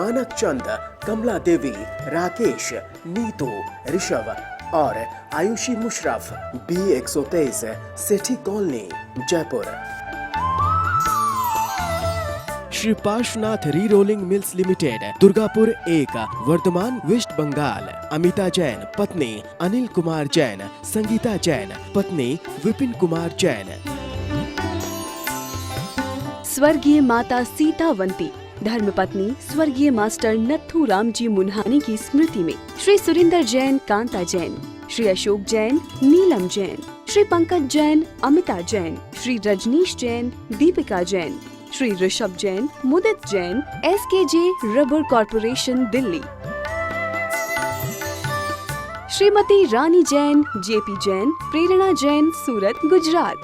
मानक चंद, कमला देवी, राकेश, नीतू, ऋषभ और Ayushi Musharraf, B123, Sethi colony, Jaipur. Shri Parshwanath re rolling mills limited, Durgapur 1, Vardhaman, west Bengal. Amita Jain, पत्नी अनिल कुमार जैन, संगीता जैन, पत्नी विपिन कुमार जैन। स्वर्गीय माता सीतावंती, धर्मपत्नी स्वर्गीय मास्टर नत्थू राम जी मुन्हानी की स्मृति में Shri Surinder Jain, Kanta Jain, Shri Ashok Jain, Neelam Jain, Shri Pankaj Jain, Amita Jain, Shri Rajneesh Jain, Deepika Jain, Shri Rishabh Jain, Mudit Jain, SKJ rubber corporation, Delhi. Shrimati Rani Jain, JP Jain, Prerna Jain, Surat, Gujarat.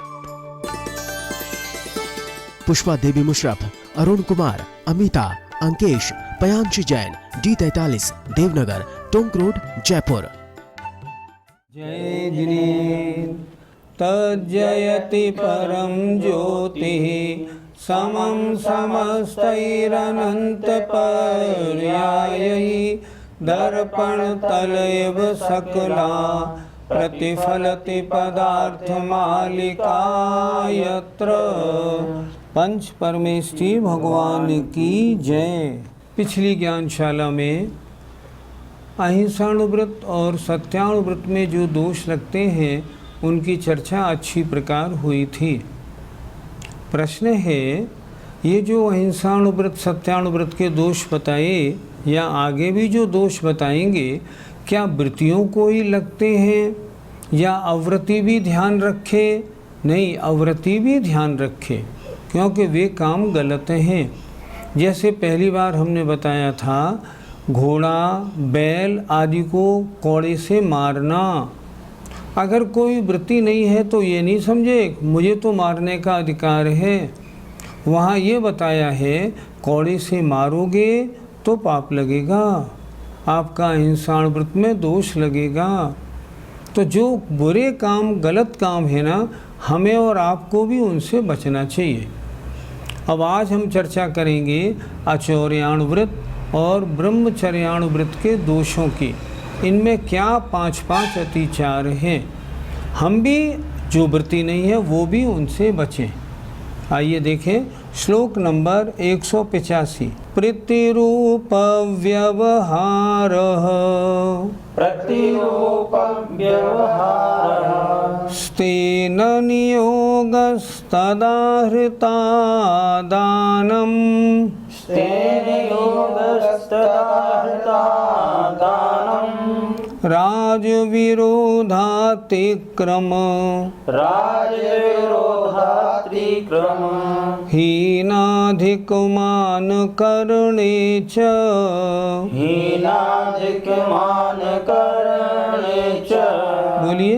Pushpa Devi Musharraf, Arun Kumar, Amita, Ankesh, Payanshi Jain, D43, Devnagar, Tonk road, Jaipur. जय जिनेन्द्र तज्जयति परम ज्योतिः समं समस्तैरनंत पर्यायैः दर्पणतलैव सकला प्रतिफलति पदार्थमालिका यत्र। पंच परमेष्ठी भगवान की जय। पिछली ज्ञानशाला में अहिंसाणुव्रत और सत्याणुव्रत में जो दोष लगते हैं उनकी चर्चा अच्छी प्रकार हुई थी। प्रश्न है, ये जो अहिंसाणुव्रत सत्याणुव्रत के दोष बताए या आगे भी जो दोष बताएंगे, क्या वृत्तियों को ही लगते हैं या अव्रति भी ध्यान रखे? नहीं, अव्रति भी ध्यान रखे, क्योंकि वे काम गलत हैं। जैसे पहली बार हमने बताया था, घोड़ा, बैल आदि को कौड़े से मारना। अगर कोई वृत्ति नहीं है तो ये नहीं समझे मुझे तो मारने का अधिकार है। वहाँ ये बताया है, कौड़े से मारोगे तो पाप लगेगा, आपका अहिंसा व्रत में दोष लगेगा। तो जो बुरे काम, गलत काम है ना, हमें और आपको भी उनसे बचना चाहिए। अब आज हम चर्चा करेंगे आचौर्याण व्रत और ब्रह्मचर्याण व्रत के दोषों की। इनमें क्या 5 अतिचार हैं, हम भी जो वृत्ति नहीं है वो भी उनसे बचें। आइए देखें श्लोक नंबर 185। प्रतिरूप व्यवहार स्तेन नियोगस्तदा हृता दानम् राजविरोधातिक्रम हीनाधिकमान करणे च बोलिए।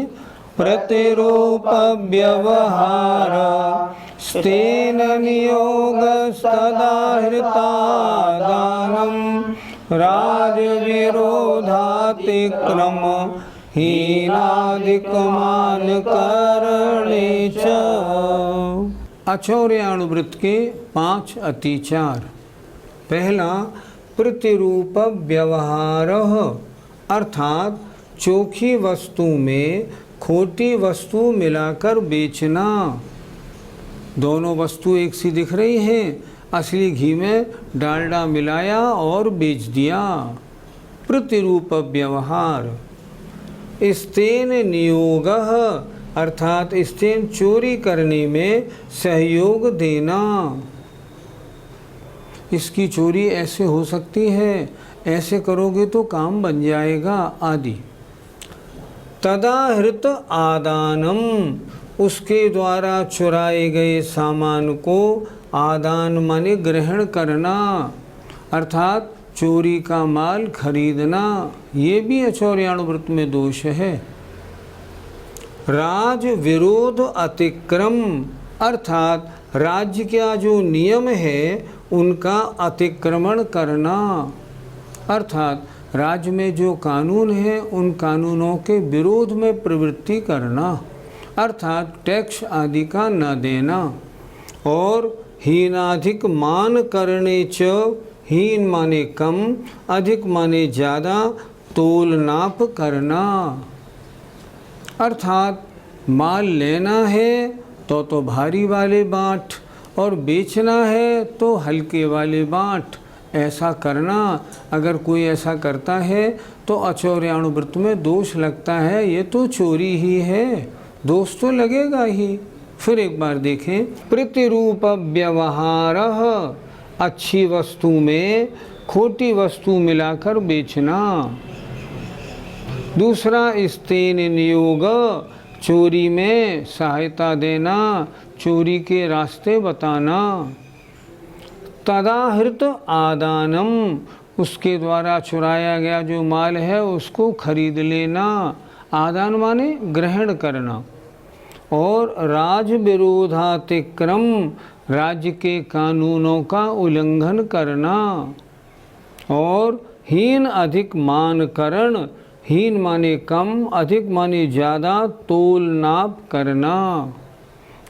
प्रतिरूप व्यवहार स्तेन नियोगस्तदा हृता दानम् राजविरोधातिक्रम हीनाधिकमान करणे च। आचौर्याणुव्रत के 5 अतिचार। पहला, प्रतिरूप व्यवहार, अर्थात चोखी वस्तु में खोटी वस्तु मिलाकर बेचना। दोनों वस्तु एक सी दिख रही हैं, असली घी में डालडा मिलाया और बेच दिया। प्रतिरूप व्यवहार। स्तेन नियोगः, अर्थात स्तेन चोरी करने में सहयोग देना। इसकी चोरी ऐसे हो सकती है, ऐसे करोगे तो काम बन जाएगा आदि। तदा हृत आदानम, उसके द्वारा चुराए गए सामान को आदान माने ग्रहण करना, अर्थात चोरी का माल खरीदना। ये भी आचौर्याणुव्रत में दोष है। राज विरोध अतिक्रम, अर्थात राज्य का जो नियम है उनका अतिक्रमण करना, अर्थात राज्य में जो कानून है उन कानूनों के विरोध में प्रवृत्ति करना, अर्थात टैक्स आदि का न देना। और हीनाधिक मान करने च, हीन माने कम, अधिक माने ज़्यादा, तोल नाप करना। अर्थात माल लेना है तो भारी वाले बाँट, और बेचना है तो हल्के वाले बाँट, ऐसा करना। अगर कोई ऐसा करता है तो अचौर्याणुवृत्त में दोष लगता है। ये तो चोरी ही है, दोष तो लगेगा ही। फिर एक बार देखें, प्रतिरूप व्यवहार, अच्छी वस्तु में खोटी वस्तु मिलाकर बेचना। दूसरा स्तेन नियोग, चोरी में सहायता देना, चोरी के रास्ते बताना। तदाहृत आदानम, उसके द्वारा चुराया गया जो माल है उसको खरीद लेना। आदान माने ग्रहण करना। और राज विरोधातिक्रम, राज्य के कानूनों का उल्लंघन करना। और हीन अधिक मानकरण, हीन माने कम, अधिक माने ज़्यादा, तोल नाप करना।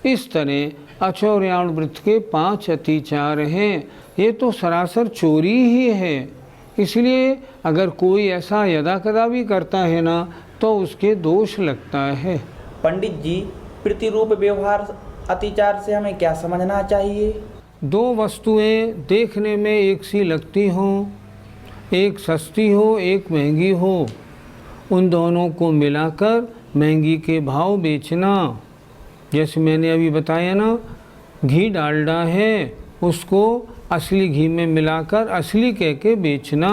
इस तरह अचौर्याणुवृत्त के 5 अतिचार हैं। ये तो सरासर चोरी ही है। इसलिए अगर कोई ऐसा यदा कदा भी करता है ना तो उसके दोष लगता है। पंडित जी, प्रतिरूप व्यवहार अतिचार से हमें क्या समझना चाहिए? 2 वस्तुएं देखने में एक सी लगती हों, एक सस्ती हो एक महंगी हो, उन दोनों को मिलाकर महंगी के भाव बेचना। जैसे मैंने अभी बताया ना, घी डालडा है, उसको असली घी में मिलाकर असली कह के बेचना।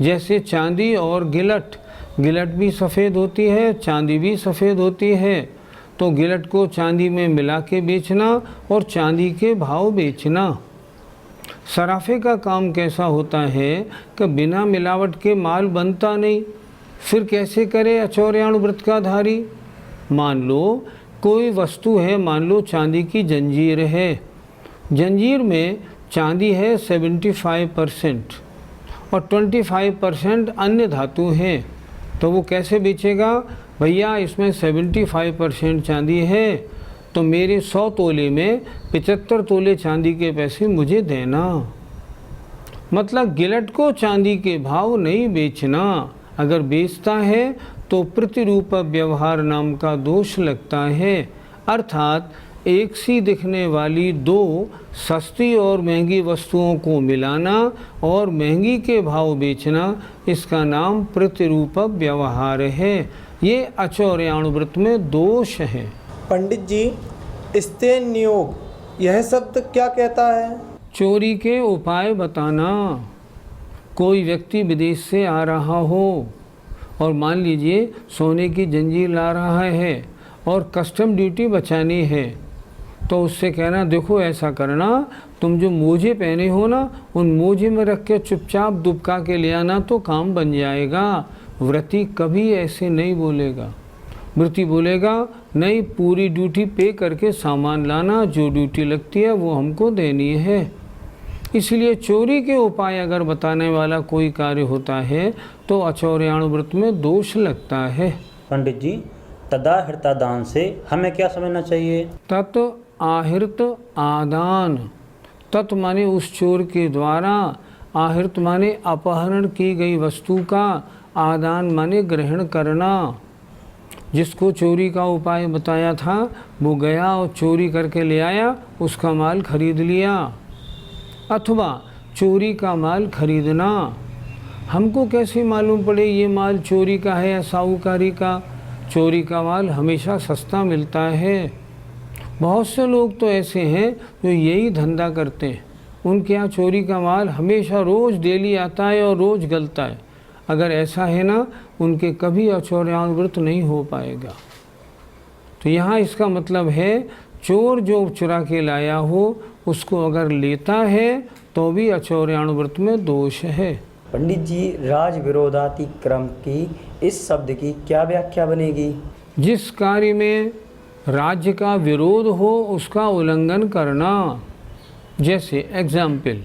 जैसे चांदी और गिलट, गिलट भी सफ़ेद होती है, चांदी भी सफ़ेद होती है, तो गिलट को चांदी में मिला के बेचना और चांदी के भाव बेचना। सराफे का काम कैसा होता है कि बिना मिलावट के माल बनता नहीं, फिर कैसे करे अचौर्याणुवृत्त का धारी? मान लो कोई वस्तु है, मान लो चांदी की जंजीर है, जंजीर में चांदी है 75% और 25% अन्य धातु हैं, तो वो कैसे बेचेगा? भैया इसमें 75% चांदी है तो मेरे 100 तोले में 75 तोले चांदी के पैसे मुझे देना। मतलब गिलट को चांदी के भाव नहीं बेचना। अगर बेचता है तो प्रतिरूप व्यवहार नाम का दोष लगता है। अर्थात एक सी दिखने वाली 2 सस्ती और महंगी वस्तुओं को मिलाना और महंगी के भाव बेचना, इसका नाम प्रतिरूप व्यवहार है। ये अचौर्याणुवृत्त में दोष है। पंडित जी, स्तेन नियोग, यह शब्द क्या कहता है? चोरी के उपाय बताना। कोई व्यक्ति विदेश से आ रहा हो और मान लीजिए सोने की जंजीर ला रहा है और कस्टम ड्यूटी बचानी है, तो उससे कहना देखो ऐसा करना, तुम जो मोजे पहने हो ना उन मोजे में रख के चुपचाप दुबका के ले आना तो काम बन जाएगा। व्रती कभी ऐसे नहीं बोलेगा। व्रती बोलेगा नहीं, पूरी ड्यूटी पे करके सामान लाना, जो ड्यूटी लगती है वो हमको देनी है। इसलिए चोरी के उपाय अगर बताने वाला कोई कार्य होता है तो अचौर्याणुवृत्त में दोष लगता है। पंडित जी, तदाहृत दान से हमें क्या समझना चाहिए? तत् आहृत आदान, तत् माने उस चोर के द्वारा, आहृत माने अपहरण की गई वस्तु का, आदान माने ग्रहण करना। जिसको चोरी का उपाय बताया था वो गया और चोरी करके ले आया, उसका माल खरीद लिया। अथवा चोरी का माल खरीदना। हमको कैसे मालूम पड़े ये माल चोरी का है या साहूकारी का? चोरी का माल हमेशा सस्ता मिलता है। बहुत से लोग तो ऐसे हैं जो यही धंधा करते हैं, उनके यहाँ चोरी का माल हमेशा रोज़ डेली आता है और रोज़ गलता है। अगर ऐसा है ना, उनके कभी अचौर्याणुवृत्त नहीं हो पाएगा। तो यहाँ इसका मतलब है चोर जो चुरा के लाया हो उसको अगर लेता है तो भी अचौर्याणुवृत्त में दोष है। पंडित जी, राज विरोधातिक्रम की इस शब्द की क्या व्याख्या बनेगी? जिस कार्य में राज्य का विरोध हो उसका उल्लंघन करना। जैसे एग्जाम्पल,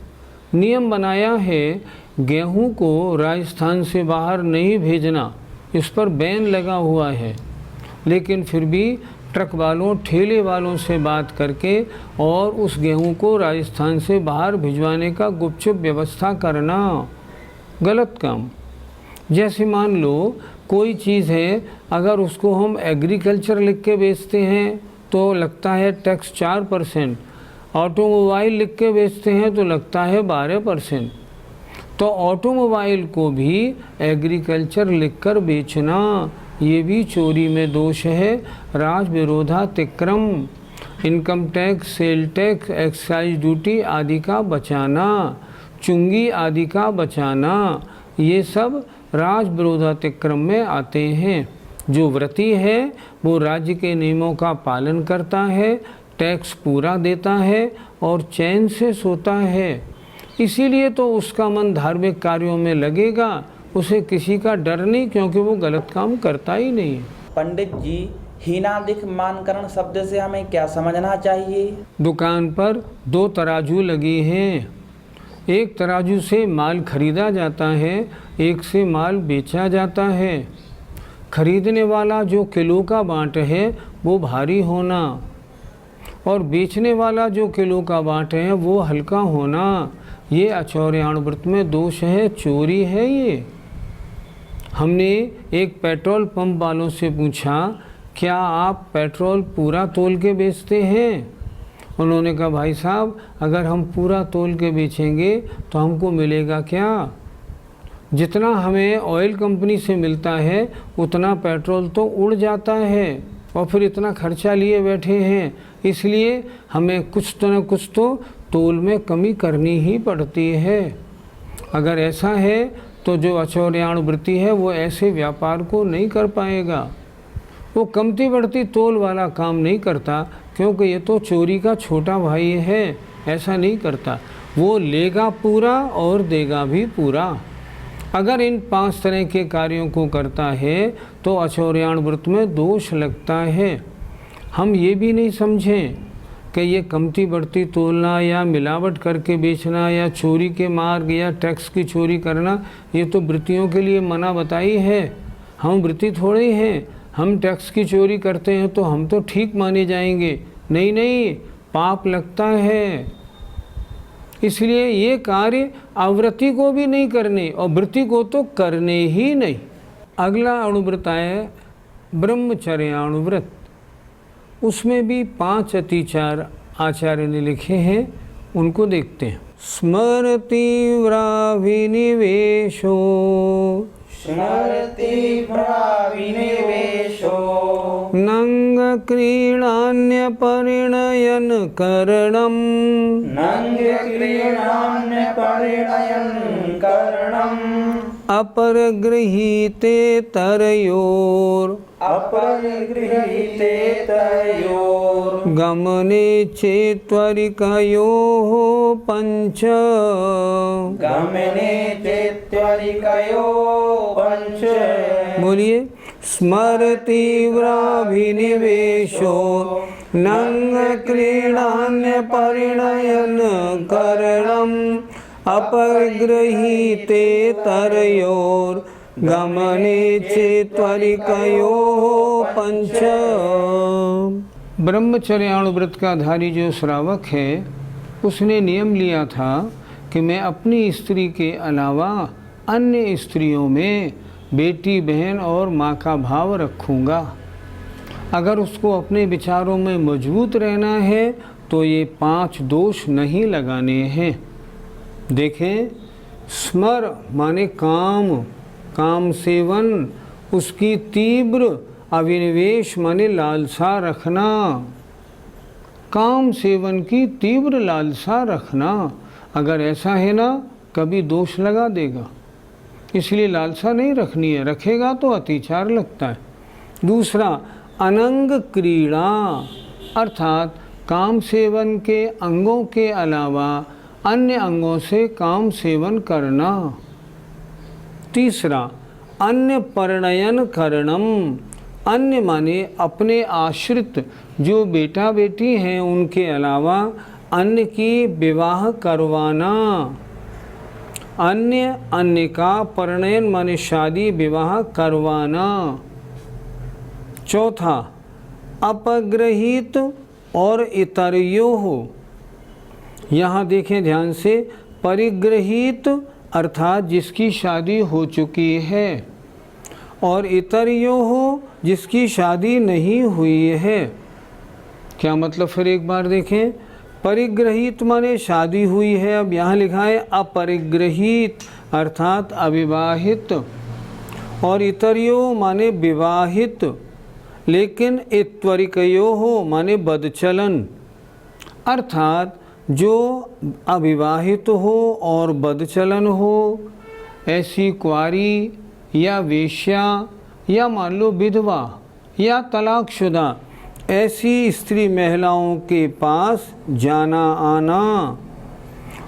नियम बनाया है गेहूं को राजस्थान से बाहर नहीं भेजना, इस पर बैन लगा हुआ है, लेकिन फिर भी ट्रक वालों ठेले वालों से बात करके और उस गेहूं को राजस्थान से बाहर भिजवाने का गुपचुप व्यवस्था करना गलत काम। जैसे मान लो कोई चीज़ है, अगर उसको हम एग्रीकल्चर लिख के बेचते हैं तो लगता है टैक्स 4%, ऑटोमोबाइल लिख के बेचते हैं तो लगता है 12%। तो ऑटोमोबाइल को भी एग्रीकल्चर लिखकर बेचना ये भी चोरी में दोष है। राज विरोधातिक्रम, income tax, sale tax, excise duty आदि का बचाना, चुंगी आदि का बचाना, ये सब राज विरोधातिक्रम में आते हैं। जो व्रती है वो राज्य के नियमों का पालन करता है, टैक्स पूरा देता है और चैन से सोता है। इसीलिए तो उसका मन धार्मिक कार्यों में लगेगा, उसे किसी का डर नहीं, क्योंकि वो गलत काम करता ही नहीं है। पंडित जी, हीनाधिक मानकरण शब्द से हमें क्या समझना चाहिए? दुकान पर 2 तराजू लगी हैं। एक तराजू से माल खरीदा जाता है, एक से माल बेचा जाता है। खरीदने वाला जो किलो का बाँट है वो भारी होना, और बेचने वाला जो किलो का बाँट है वो हल्का होना। ये आचौर्याण व्रत में दोष है, चोरी है ये। हमने एक पेट्रोल पंप वालों से पूछा, क्या आप पेट्रोल पूरा तोल के बेचते हैं? उन्होंने कहा, भाई साहब, अगर हम पूरा तोल के बेचेंगे तो हमको मिलेगा क्या? जितना हमें ऑयल कंपनी से मिलता है उतना पेट्रोल तो उड़ जाता है, और फिर इतना खर्चा लिए बैठे हैं। इसलिए हमें कुछ तो न कुछ तो तोल में कमी करनी ही पड़ती है। अगर ऐसा है तो जो आचौर्याण वृत्ति है वो ऐसे व्यापार को नहीं कर पाएगा। वो कमती बढ़ती तोल वाला काम नहीं करता, क्योंकि ये तो चोरी का छोटा भाई है। ऐसा नहीं करता, वो लेगा पूरा और देगा भी पूरा। अगर इन 5 तरह के कार्यों को करता है तो आचौर्याण व्रत में दोष लगता है। हम ये भी नहीं समझें कि ये कमती बढ़ती तोलना या मिलावट करके बेचना या चोरी के मार्ग या टैक्स की चोरी करना, ये तो वृत्तियों के लिए मना बताई है। हम वृत्ति थोड़े हैं, हम टैक्स की चोरी करते हैं तो हम तो ठीक माने जाएंगे। नहीं नहीं, पाप लगता है। इसलिए ये कार्य अवृत्ति को भी नहीं करने और वृत्ति को तो करने ही नहीं। अगला अणुव्रत है ब्रह्मचर्याणुव्रत। उसमें भी 5 अतिचार आचार्य ने लिखे हैं, उनको देखते हैं। स्मरति व्राविनिवेशो, स्मरति व्राविनिवेशो, नंग क्रीडान्य परिणयन करणम, नंग क्रीडान्य परिणयन करणम, अपरगृहीते तरयोर, अपरगृहीते तयोर, गमने चेत्वरिकयोः पंच, गमने चेत्वरिकयोः पंच। बोलिए। स्मरति व्राभिनिवेशो, नंग क्रीडान्य परिणयन करणम, अपरगृहीते तरयोर, गमने चेत्वरिकयोः पंच। ब्रह्मचर्याणुव्रत का धारी जो श्रावक है उसने नियम लिया था कि मैं अपनी स्त्री के अलावा अन्य स्त्रियों में बेटी, बहन और माँ का भाव रखूँगा। अगर उसको अपने विचारों में मजबूत रहना है तो ये 5 दोष नहीं लगाने हैं। देखें, स्मर माने काम, काम सेवन, उसकी तीव्र, अभिनिवेश माने लालसा रखना, काम सेवन की तीव्र लालसा रखना। अगर ऐसा है ना, कभी दोष लगा देगा। इसलिए लालसा नहीं रखनी है, रखेगा तो अतिचार लगता है। दूसरा, अनंग क्रीड़ा, अर्थात काम सेवन के अंगों के अलावा अन्य अंगों से काम सेवन करना। तीसरा, अन्य परिणयन करणम, अन्य माने अपने आश्रित जो बेटा बेटी हैं उनके अलावा अन्य की विवाह करवाना। अन्य, अन्य का परिणयन माने शादी विवाह करवाना। चौथा, अपग्रहित और इतरयोः। यहाँ देखें ध्यान से, परिग्रहित अर्थात जिसकी शादी हो चुकी है, और इतरयोः जिसकी शादी नहीं हुई है। क्या मतलब, फिर एक बार देखें। परिग्रहित माने शादी हुई है, अब यहाँ लिखा है अपरिग्रहित अर्थात अविवाहित, और इतरयो माने विवाहित, लेकिन इत्वरिकयोः माने बदचलन अर्थात जो अविवाहित हो और बदचलन हो, ऐसी कुंवारी या वेश्या या मान लो विधवा या तलाकशुदा ऐसी स्त्री महिलाओं के पास जाना आना,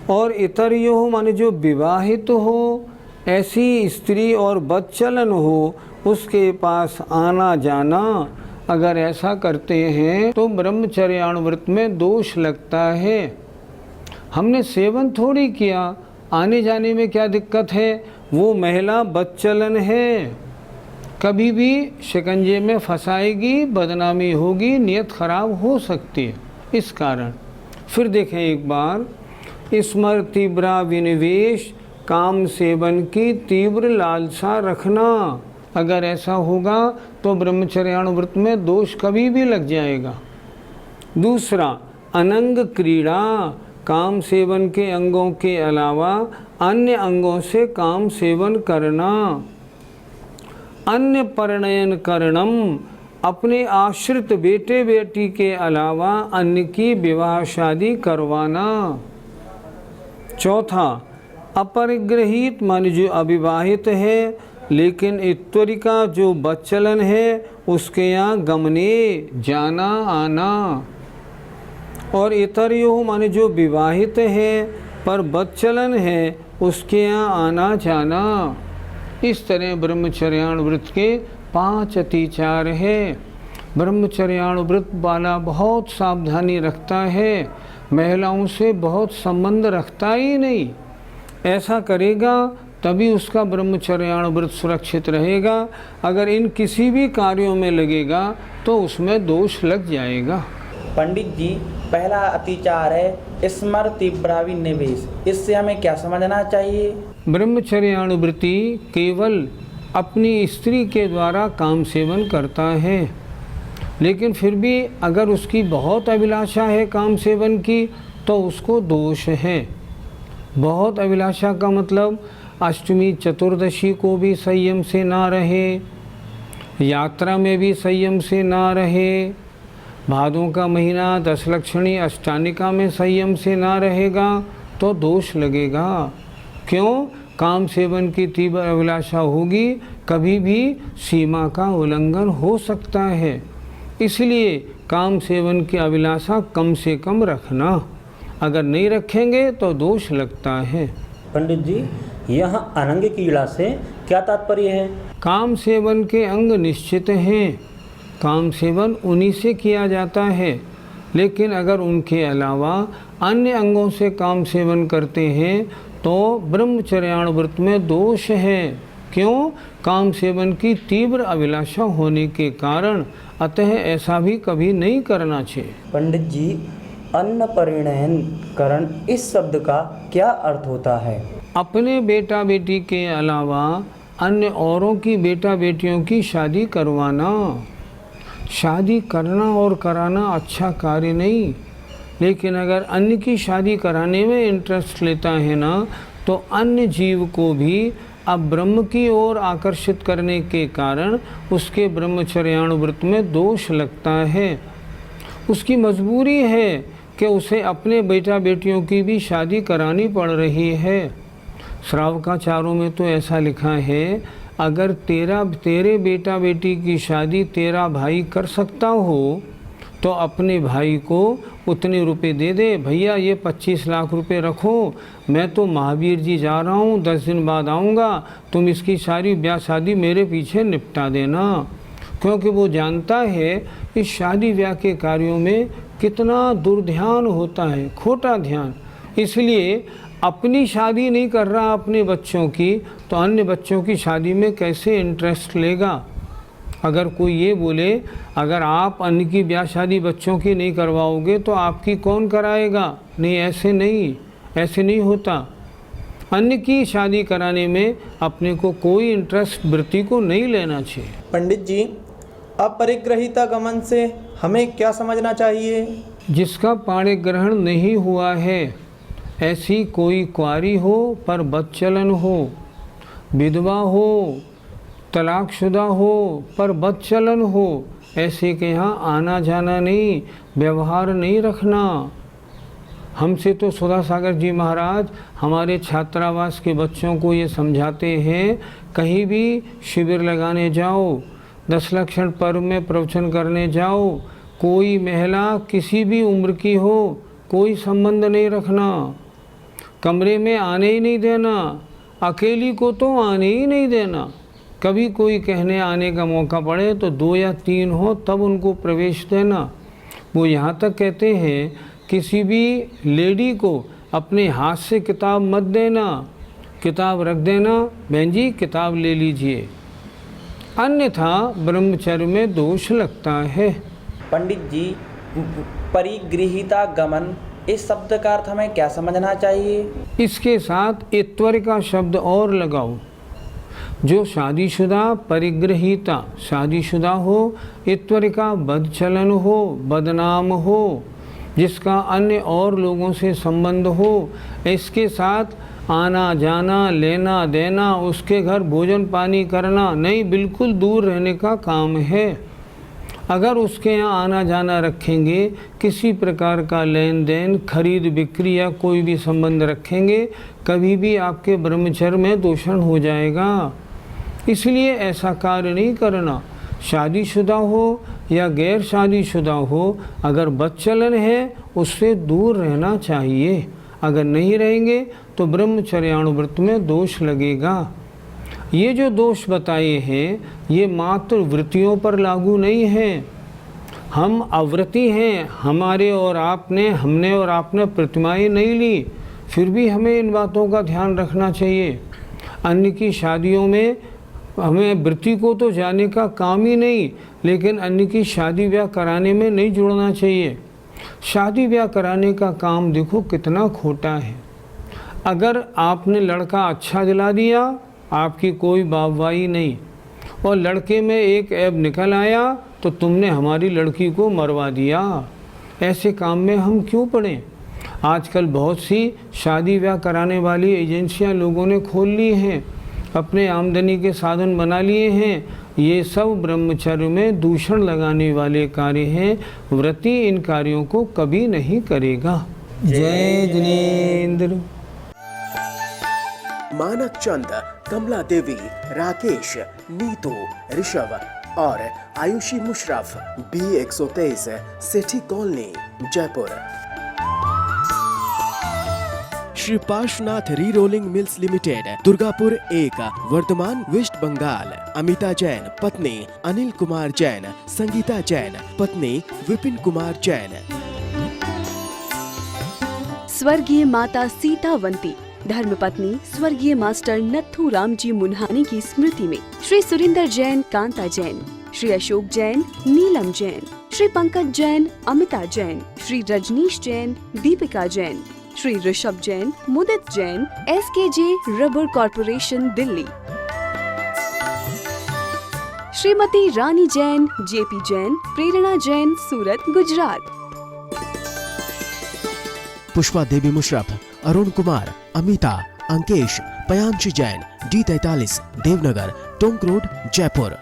और इतरयोः माने जो विवाहित हो, ऐसी स्त्री और बदचलन हो उसके पास आना जाना, अगर ऐसा करते हैं तो ब्रह्मचर्यानुव्रत में दोष लगता है। हमने सेवन थोड़ी किया, आने जाने में क्या दिक्कत है, वो महिला बदचलन है, कभी भी शिकंजे में फंसाएगी, बदनामी होगी, नियत खराब हो सकती है। इस कारण फिर देखें एक बार, स्मर तीव्रा विनिवेश, काम सेवन की तीव्र लालसा रखना। अगर ऐसा होगा तो ब्रह्मचर्यानुव्रत में दोष कभी भी लग जाएगा। दूसरा, अनंग क्रीड़ा, काम सेवन के अंगों के अलावा अन्य अंगों से काम सेवन करना। अन्य परिणयन करणम, अपने आश्रित बेटे बेटी के अलावा अन्य की विवाह शादी करवाना। चौथा, अपरिग्रहित मान जो अविवाहित है लेकिन इत्वरिका जो बदचलन है उसके यहाँ गमने जाना आना। और इतरयोः माने जो विवाहित है पर बदचलन है उसके यहाँ आना जाना। इस तरह ब्रह्मचर्यानुव्रत के 5 अतिचार है। ब्रह्मचर्यानुव्रत वाला बहुत सावधानी रखता है, महिलाओं से बहुत संबंध रखता ही नहीं। ऐसा करेगा तभी उसका ब्रह्मचर्यानुव्रत सुरक्षित रहेगा। अगर इन किसी भी कार्यों में लगेगा तो उसमें दोष लग जाएगा। पंडित जी, पहला अतिचार है स्मर तीव्रा विनिवेश, इससे हमें क्या समझना चाहिए? ब्रह्मचर्यानुव्रती केवल अपनी स्त्री के द्वारा काम सेवन करता है, लेकिन फिर भी अगर उसकी बहुत अभिलाषा है काम सेवन की तो उसको दोष है। बहुत अभिलाषा का मतलब अष्टमी चतुर्दशी को भी संयम से ना रहे, यात्रा में भी संयम से ना रहे, भादों का महीना दशलक्षणी अष्टानिका में संयम से ना रहेगा तो दोष लगेगा। क्यों? काम सेवन की तीव्र अभिलाषा होगी, कभी भी सीमा का उल्लंघन हो सकता है। इसलिए काम सेवन की अभिलाषा कम से कम रखना, अगर नहीं रखेंगे तो दोष लगता है। पंडित जी, यहाँ अनंग क्रीड़ा से क्या तात्पर्य है? काम सेवन के अंग निश्चित हैं, काम सेवन उन्हीं से किया जाता है, लेकिन अगर उनके अलावा अन्य अंगों से काम सेवन करते हैं तो ब्रह्मचर्यानुव्रत में दोष है। क्यों? काम सेवन की तीव्र अभिलाषा होने के कारण। अतः ऐसा भी कभी नहीं करना चाहिए। पंडित जी, अन्न परिणयन करण इस शब्द का क्या अर्थ होता है? अपने बेटा बेटी के अलावा अन्य औरों की बेटा बेटियों की शादी करवाना। शादी करना और कराना अच्छा कार्य नहीं, लेकिन अगर अन्य की शादी कराने में इंटरेस्ट लेता है ना, तो अन्य जीव को भी अब ब्रह्म की ओर आकर्षित करने के कारण उसके ब्रह्मचर्यानुव्रत में दोष लगता है। उसकी मजबूरी है कि उसे अपने बेटा बेटियों की भी शादी करानी पड़ रही है। श्रावकाचारों में तो ऐसा लिखा है, अगर तेरे बेटा बेटी की शादी तेरा भाई कर सकता हो तो अपने भाई को उतने रुपए दे दे। भैया ये 25 लाख रुपए रखो, मैं तो महावीर जी जा रहा हूँ, 10 दिन बाद आऊँगा, तुम इसकी सारी ब्याह शादी मेरे पीछे निपटा देना। क्योंकि वो जानता है इस शादी ब्याह के कार्यों में कितना दुर्ध्यान होता है, खोटा ध्यान। इसलिए अपनी शादी नहीं कर रहा अपने बच्चों की, तो अन्य बच्चों की शादी में कैसे इंटरेस्ट लेगा। अगर कोई ये बोले अगर आप अन्य की ब्याह शादी बच्चों की नहीं करवाओगे तो आपकी कौन कराएगा, नहीं ऐसे नहीं होता। अन्य की शादी कराने में अपने को कोई इंटरेस्ट वृत्ति को नहीं लेना चाहिए। पंडित जी, अपरिग्रहिता गमन से हमें क्या समझना चाहिए? जिसका पाणी ग्रहण नहीं हुआ है, ऐसी कोई कुंवारी हो पर बदचलन हो, विधवा हो, तलाकशुदा हो पर बदचलन हो, ऐसे के यहाँ आना जाना नहीं, व्यवहार नहीं रखना। हमसे तो सुधा सागर जी महाराज हमारे छात्रावास के बच्चों को ये समझाते हैं, कहीं भी शिविर लगाने जाओ, 10 लक्षण पर्व में प्रवचन करने जाओ, कोई महिला किसी भी उम्र की हो कोई संबंध नहीं रखना, कमरे में आने ही नहीं देना, अकेली को तो आने ही नहीं देना। कभी कोई कहने आने का मौका पड़े तो 2 या 3 हो तब उनको प्रवेश देना। वो यहाँ तक कहते हैं किसी भी लेडी को अपने हाथ से किताब मत देना, किताब रख देना, बहन जी किताब ले लीजिए, अन्यथा ब्रह्मचर्य में दोष लगता है। पंडित जी, परिगृहीता गमन इस शब्द का अर्थ हमें क्या समझना चाहिए? इसके साथ इत्वर का शब्द और लगाओ। जो शादीशुदा परिगृहीता शादीशुदा हो, इत्वर का बदचलन हो, बदनाम हो, जिसका अन्य और लोगों से संबंध हो, इसके साथ आना जाना, लेना देना, उसके घर भोजन पानी करना नहीं, बिल्कुल दूर रहने का काम है। अगर उसके यहाँ आना जाना रखेंगे, किसी प्रकार का लेन देन, खरीद बिक्री या कोई भी संबंध रखेंगे, कभी भी आपके ब्रह्मचर्य में दूषण हो जाएगा। इसलिए ऐसा कार्य नहीं करना। शादीशुदा हो या गैर शादीशुदा हो, अगर बदचलन है उससे दूर रहना चाहिए। अगर नहीं रहेंगे तो ब्रह्मचर्यानुव्रत में दोष लगेगा। ये जो दोष बताए हैं ये मात्र वृत्तियों पर लागू नहीं है। हम अव्रती हैं, हमने और आपने प्रतिमाएं नहीं ली, फिर भी हमें इन बातों का ध्यान रखना चाहिए। अन्य की शादियों में हमें वृत्ति को तो जाने का काम ही नहीं, लेकिन अन्य की शादी ब्याह कराने में नहीं जुड़ना चाहिए। शादी ब्याह कराने का काम देखो कितना खोटा है। अगर आपने लड़का अच्छा दिला दिया, आपकी कोई वाहवाही नहीं, और लड़के में एक ऐब निकल आया तो तुमने हमारी लड़की को मरवा दिया। ऐसे काम में हम क्यों पड़ें? आजकल बहुत सी शादी ब्याह कराने वाली एजेंसियां लोगों ने खोल ली हैं, अपने आमदनी के साधन बना लिए हैं। ये सब ब्रह्मचर्य में दूषण लगाने वाले कार्य हैं। व्रती इन कार्यों को कभी नहीं करेगा। जय जिनेंद्र। मानक चंद, कमला देवी, राकेश, नीतू, ऋषभ और Ayushi Musharraf, B123, Sethi colony, Jaipur. Shri Parshwanath re rolling mills limited, Durgapur 1, Vardhaman, west Bengal. Amita Jain पत्नी अनिल कुमार जैन, संगीता जैन पत्नी विपिन कुमार जैन। स्वर्गीय माता सीतावंती धर्मपत्नी स्वर्गीय मास्टर नत्थू राम जी मुन्हानी की स्मृति में Shri Surinder Jain Kanta Jain, Shri Ashok Jain Neelam Jain, Shri Pankaj Jain Amita Jain, Shri Rajneesh Jain Deepika Jain, Shri Rishabh Jain Mudit Jain, SKJ rubber corporation Delhi, Shrimati Rani Jain JP Jain Prerna Jain Surat Gujarat. Pushpa Devi Musharraf, Arun Kumar, Amita, Ankesh, Payanshi Jain D43 Devnagar, Tonk road, Jaipur.